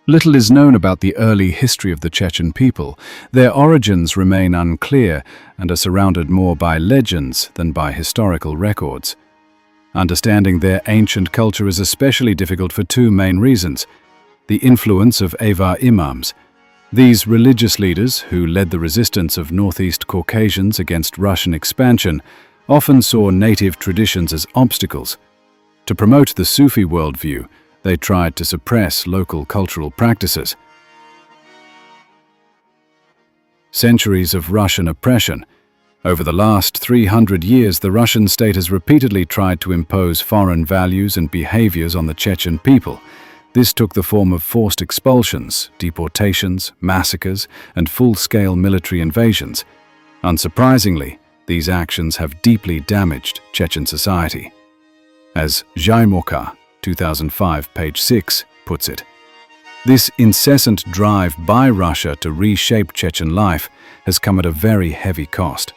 Little is known about the early history of the Chechen people. Their origins remain unclear and are surrounded more by legends than by historical records. Understanding their ancient culture is especially difficult for two main reasons: the influence of Avar Imams. These religious leaders, who led the resistance of Northeast Caucasians against Russian expansion, often saw native traditions as obstacles. To promote the Sufi worldview, they tried to suppress local cultural practices. Centuries of Russian oppression. Over the last 300 years, the Russian state has repeatedly tried to impose foreign values and behaviors on the Chechen people. This took the form of forced expulsions, deportations, massacres, and full-scale military invasions. Unsurprisingly, these actions have deeply damaged Chechen society. As Jaimoka, 2005, page 6, puts it, this incessant drive by Russia to reshape Chechen life has come at a very heavy cost.